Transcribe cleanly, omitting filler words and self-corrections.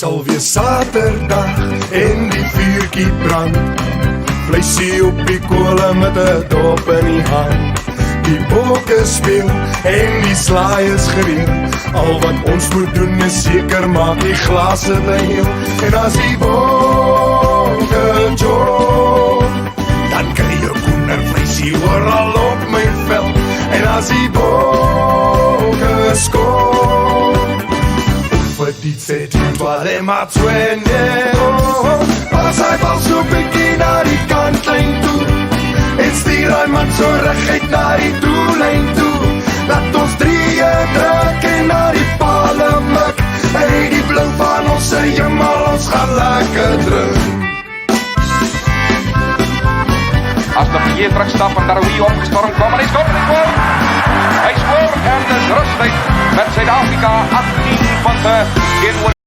sal wees Saterdag en die vuurtjie brand. Vleisie op die kole met 'n dop in die hand. Die bokke speel en die slaai is gereed. Al wat ons moet doen is seker maak die glase bly heel. En as die bokke jol, dan kry jy koendervleisie oral op my vel. En as die bokke skol, vir die zet waar hy maar twenne. As hy val so bykie na die kantlijn toe, en stuur hy man so reguit na die doellijn toe. Laat ons drieën druk en na die pale mik. Hey, die blauw van ons sy hemel, ons gaan lekker druk. As de Pietrek stap en Darwie opgestormd kwam en hy skop en hy scoor. Hy scoor en dis rustig met Suid-Afrika 18 punte teenoor